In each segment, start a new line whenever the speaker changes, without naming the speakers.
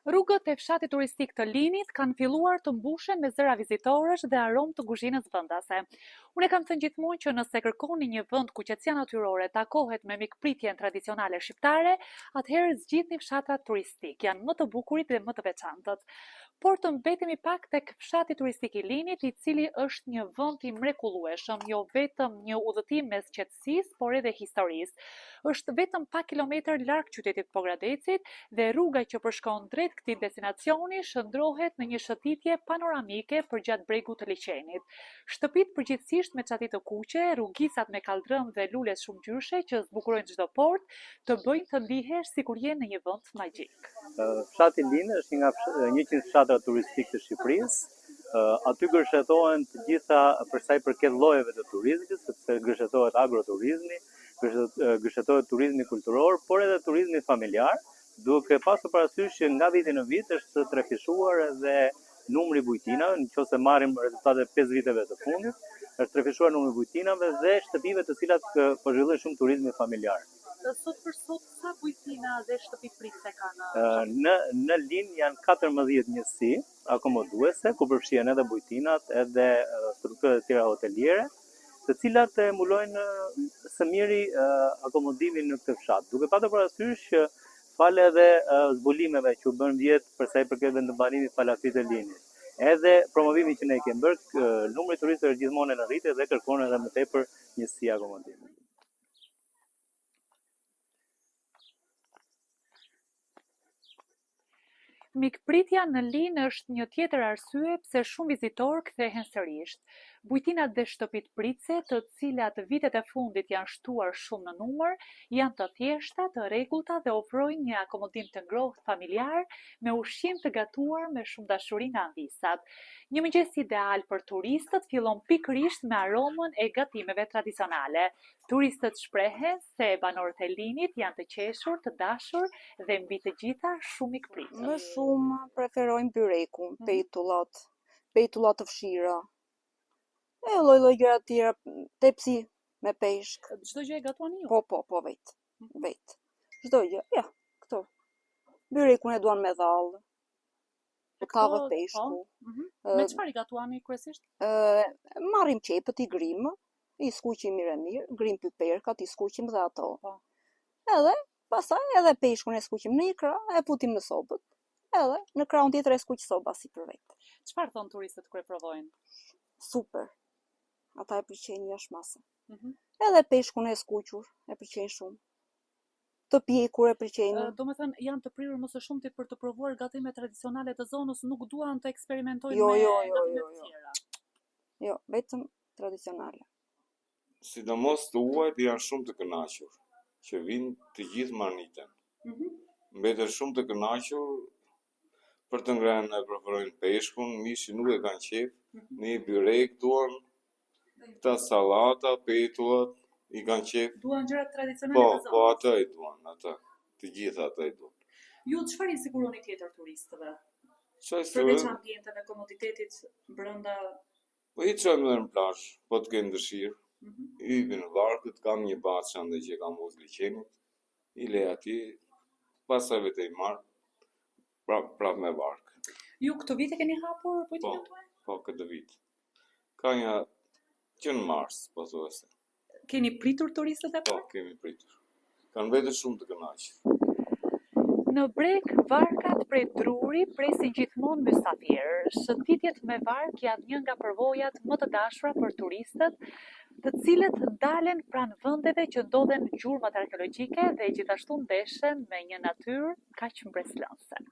Rrugët e fshatit turistik të Linit kanë filluar të mbushen me zëra vizitorësh dhe aromë të kuzhinës vendase. Unë kam thënë gjithmonë që nëse kërkoni një vend ku qetësia natyrore takohet me mikpritjen tradicionale shqiptare, atëherë zgjidhni fshatrat turistik, janë më të bukurit dhe më të veçantët. Por të mbetemi pak tek fshati turistik i Linit, i cili është një vend i mrekullueshëm, jo vetëm një udhëtim mes qetësisë, por edhe historisë. Është vetëm pak kilometër larg qytetit Pogradecit dhe rruga që përshkon drejt këtij destinacioni shndrohet në një shëtitje panoramike përgjatë bregut të liçenit. Shtëpitë përgjithsisht me çati të kuqe, rrugisat me kaldrëm dhe lule shumë ngjyrshe që zbukurojnë çdo port, të bëjnë të ndihesh sikur je në një vend magjik.
Fshati Linë është një nga 100 fshatra turistik të Shqipërisë. Aty gërshetohen të gjitha për sa i përket llojeve të turizmit, sepse gërshetohet agroturizmi, gërshetohet turizmi kulturor, por edhe turizmi familjar, duke pasur parasysh që nga viti në vit është trefishuar edhe numri bujtinave, nëse marrim rezultatet 5 viteve të fundit, është trefishuar numri bujtinave dhe shtëpive të cilat po zhvillojnë shumë turizmi familjar.
Sot për sot, sa bujtina dhe shtëpi pritëse kanë?
Në Linë janë 14 njësi akomoduese, ku përfshihen edhe bujtinat, edhe strukturat e tjera hoteliere, të cilat mbulojnë së miri akomodimin në këtë fshat. Duke patur parasysh që fal edhe zbulimeve që u bën vjet për sa i përket vendimbarimit falafit të Linit. Edhe promovimi që ne kemi bërë, numri turistëve gjithmonë në rritje dhe kërkon edhe më tepër njësi akomodimi.
Mikpritja në Linë është një tjetër arsye pse shumë vizitorë kthehen sërish. Bujtinat dhe shtëpitë pritëse, të cilat vitet e fundit janë shtuar shumë në numër, janë të thjeshta, të rregullta dhe ofrojnë një akomodim të ngrohtë familjar me ushqim të gatuar me shumë dashuri nga anvisat. Një mëngjes ideal për turistët fillon pikërisht me aromën e gatimeve tradicionale. Turistët shprehen se banorët e Linit janë të qeshur, të dashur dhe mbi të gjitha shumë mikpritës.
Më shumë preferojnë byrekun, pejtullat të fshira. E lloj gjëra të tjera, tepsi me peshk.
Çdo gjë e gatuani ju?
Po, vet. Çdo gjë, ja, këto. Byrekun e duan me dhallë. Tavë peshku.
Me çfarë i gatuani kryesisht?
Marrim qepët i grimë, i skuqim mirë, grim piperkat, i skuqim dhe ato. Edhe pastaj edhe peshkun e skuqim në një krah, e futim në sobët. Edhe në krahun tjetër e skuq soba si për vetë.
Çfarë thon turistët kur e provojnë?
Super. Ata e pëlqejnë jashtë. Edhe peshkun e skuqur e pëlqejnë shumë. Të pjekur e pëlqejnë.
Domethënë janë të prirur më së shumti për të provuar gatime tradicionale të zonës, nuk duan të eksperimentojnë me gatime të tjera.
Jo, vetëm tradicionale.
Sidomos të huajt janë shumë të kënaqur, që vinë të gjithë marniten. Mbeten shumë të kënaqur për të ngrënë, e preferojnë peshkun, mishin nuk e kanë qef, një byrek duan, këta sallata, petullat, i kanë qef.
Duan gjërat tradicionale të zonës.
Po, ata i duan, ata. Të gjitha ata i duan.
Ju çfarë i siguroni tjetër turistëve?
Përveç
ambientet e komoditetit brenda.
Po i çojmë në plazh, po të kenë dëshirë. I hipin në varkët, kam një baçë ande që kam vuz liçenit, i le ati, pasaj vete i marë, prap me varkë.
Ju këtë vit e keni hapur bujtinën tuaj?
Po, këtë vit. Ka një që në mars, po thuese.
Keni pritur turistët e
Po, kemi pritur. Kanë vetë shumë të kënaqur.
Në breg, varkat prej druri presin gjithmonë mysafirë. Shëtitjet me vark janë një nga përvojat më të dashura për turistët, të cilët dalen pranë vendeve që ndodhen gjurmët arkeologjike dhe gjithashtu ndeshen me një natyrë kaq mbreslënse.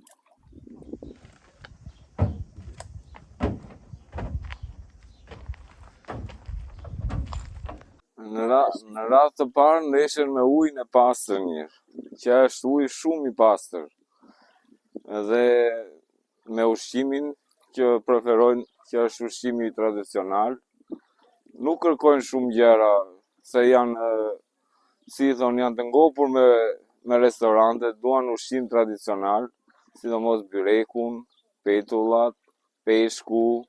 Në radhë të parë ndeshen me ujin e pastër mirë, që është ujë shumë i pastër. Dhe me ushqimin që preferojnë, që është ushqimi tradicional. Nuk kërkojnë shumë gjëra, se janë, si i thonë, janë të ngopur me restorante, duan ushqim tradicional, sidomos byrekun, petullat, peshku.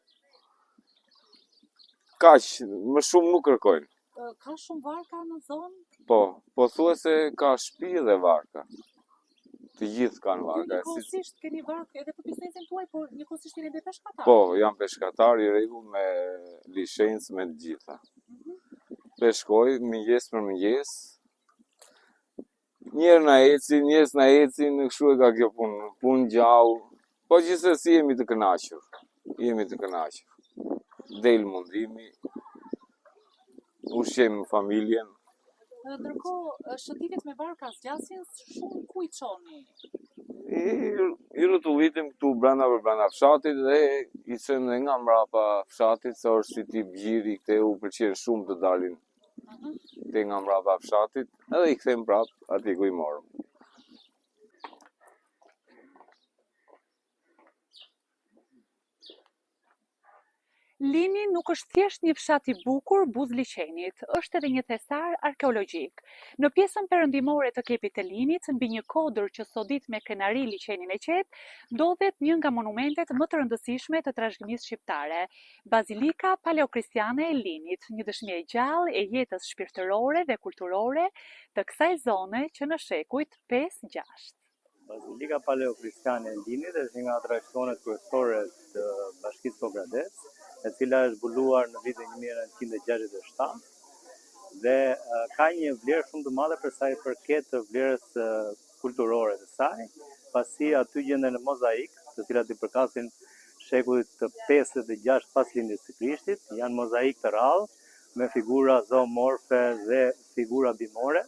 Kaq, më shumë nuk kërkojnë.
Ka shumë varka në zonë?
Po thuese ka shtëpi dhe varka. Të gjithë kanë varka.
Njëkohësisht keni varkë edhe për biznesin tuaj, por njëkohësisht jeni edhe peshkatar.
Po, jam peshkatar i rregull me licencë me të gjitha. Peshkoj mëngjes për mëngjes. Njerë na ecin, kështu e ka kjo punë gjallë. Po gjithsesi jemi të kënaqur. Del mundimi, ushqejmë familjen.
Ndërkohë, shëtimet me varka zgjasin shumë ku i çoni?
I rrotullitim këtu brenda fshatit dhe i çojmë dhe nga mbrapa fshatit, se është si tip gjiri, këte u pëlqen shumë të dalin te nga mbrapa fshatit, edhe i kthejmë prapë atje ku i morëm.
Lini nuk është thjesht një fshat i bukur Buzliqenit, është edhe një thesar arkeologjik. Në pjesën perëndimore të kepit të Linit, mbi një kodër që sodit me krenari liçenin e qetë, ndodhet një nga monumentet më të rëndësishme të trashëgimisë shqiptare, Bazilika Paleokristiane e Linit, një dëshmi e gjallë e jetës shpirtërore dhe kulturore të kësaj zone që në shekujt 5-6.
Bazilika Paleokristiane e Linit është një nga atraksionet kryesore të Bashkisë Pogradec, e cila është zbuluar në vitin 1967 dhe ka një vlerë shumë të madhe për sa i përket të vlerës kulturore të saj, pasi aty gjenden në mozaik, të cilat i përkasin shekullit të 5 dhe 6 pas lindjes së Krishtit, janë mozaik të rrallë me figura zoomorfe dhe figura bimore,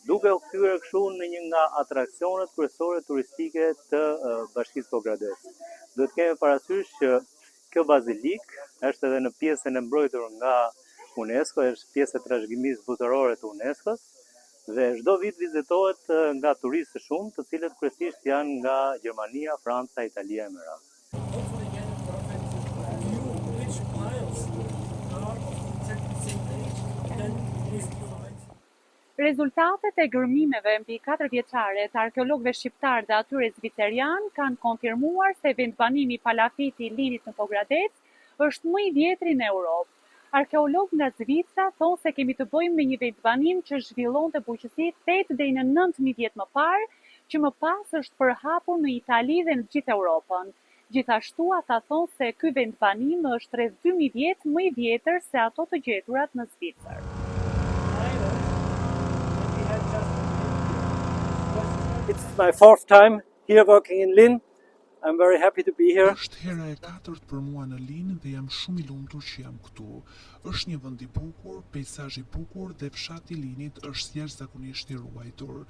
duke u kthyer kështu në një nga atraksionet kryesore turistike të Bashkisë Pogradec. Duhet kemi parasysh që kjo bazilik është edhe në pjesën e mbrojtur nga UNESCO, është pjesë e trashëgimisë botërore të UNESCO-s dhe çdo vit vizitohet nga turistë të shumë, të cilët kryesisht janë nga Gjermania, Franca, Italia e me radhë.
Rezultatet e gërmimeve mbi 4 vjeçare të arkeologëve shqiptar dhe atyre zvicerian kanë konfirmuar se vendbanimi palafiti i Linit në Pogradec është më i vjetri në Europë. Arkeologë nga Zvicra thonë se kemi të bëjmë me një vendbanim që zhvillonte bujqësi 8 deri në 9000 vjet më parë, që më pas është përhapur në Itali dhe në gjithë Europën. Gjithashtu ata thonë se ky vendbanim është rreth 2000 vjet më i vjetër se ato të gjeturat në Zvicër.
It's my 4th time here working in Lin. I'm very happy to be here.
Është hera e 4 për mua në Lin dhe jam shumë i lumtur që jam këtu. Është një vend i bukur, peizazh i bukur dhe fshati i Linit është jashtëzakonisht i ruajtur.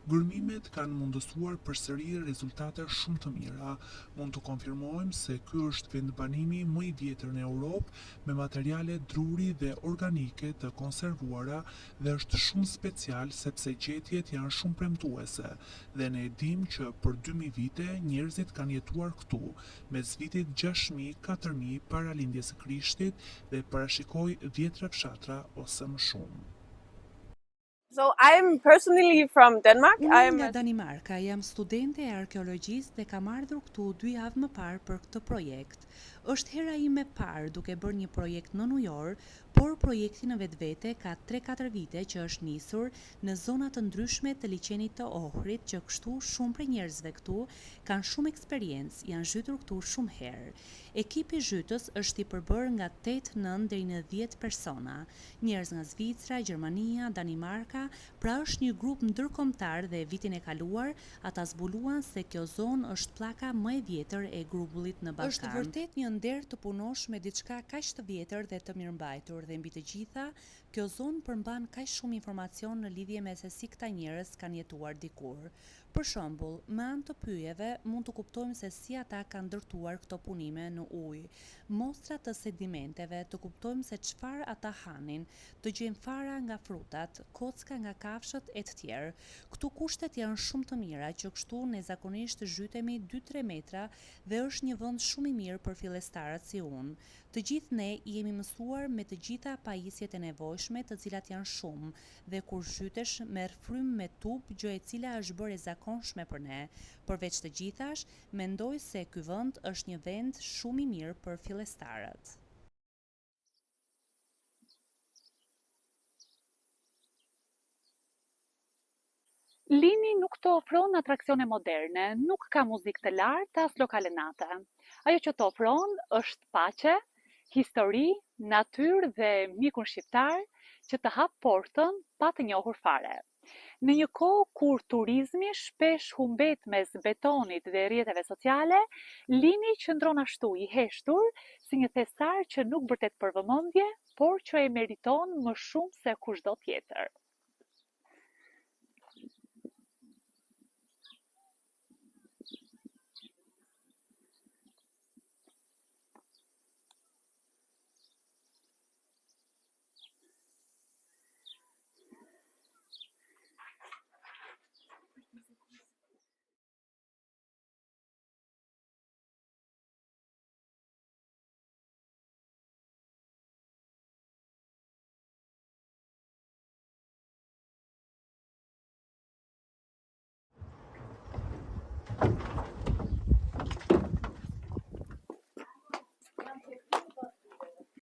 Gërmimet kanë mundësuar përsëri rezultate shumë të mira. Mund të konfirmojmë se ky është vendbanimi më i vjetër në Europë me materiale druri dhe organike të konservuara dhe është shumë special sepse gjetjet janë shumë premtuese dhe ne e dim që për 2000 vite njerëzit kanë jetuar këtu, mes vitit 6000-4000 para lindjes së Krishtit dhe parashikoj 10 fshatra ose më shumë.
So I'm personally from Denmark.
Unë nga Danimarka, jam studente e arkeologjisë dhe kam ardhur këtu 2 javë më parë për këtë projekt. Është hera ime e parë duke bërë një projekt në New York, por projekti në vetvete ka 3-4 vite që është nisur në zona të ndryshme të liçenit të Ohrit, që kështu shumë prej njerëzve këtu kanë shumë eksperiencë, janë zhytur këtu shumë herë. Ekipi zhytës është i përbërë nga 8-9 deri në 10 persona, njerëz nga Zvicra, Gjermania, Danimarka, pra është një grup ndërkombëtar dhe vitin e kaluar ata zbuluan se kjo zonë është pllaka më e vjetër e grubullit në Ballkan. Është vërtet një nder të punosh me diçka kaq të vjetër dhe të mirëmbajtur dhe mbi të gjitha, kjo zonë përmban kaq shumë informacion në lidhje me se si këta njerëz kanë jetuar dikur. Për shembull, me anë të pyjeve mund të kuptojmë se si ata kanë ndërtuar këto punime në ujë, mostra të sedimenteve, të kuptojmë se çfarë ata hanin, të gjejmë fara nga frutat, kocka nga kafshët e të tjerë. Këtu kushtet janë shumë të mira, që kështu ne zakonisht zhytemi 2-3 metra dhe është një vend shumë i mirë për fillestarët si unë. Të gjithë ne jemi mësuar me të gjitha pajisjet e nevojshme, të cilat janë shumë, dhe kur zhytesh merr frymë me tub, gjë e cila është bërë e zakonshme për ne. Përveç të gjithash, mendoj se ky vend është një vend shumë i mirë për fillestarët.
Lini nuk të ofron atraksione moderne, nuk ka muzikë të lartë as lokale nate. Ajo që të ofron është paqe, histori, natyrë dhe mikun shqiptar që të hap portën pa të njohur fare. Në një kohë kur turizmi shpesh humbet mes betonit dhe rrjeteve sociale, Lini qëndron ashtu i heshtur si një thesar që nuk vërtet për vëmendje, por që e meriton më shumë se kushdo tjetër.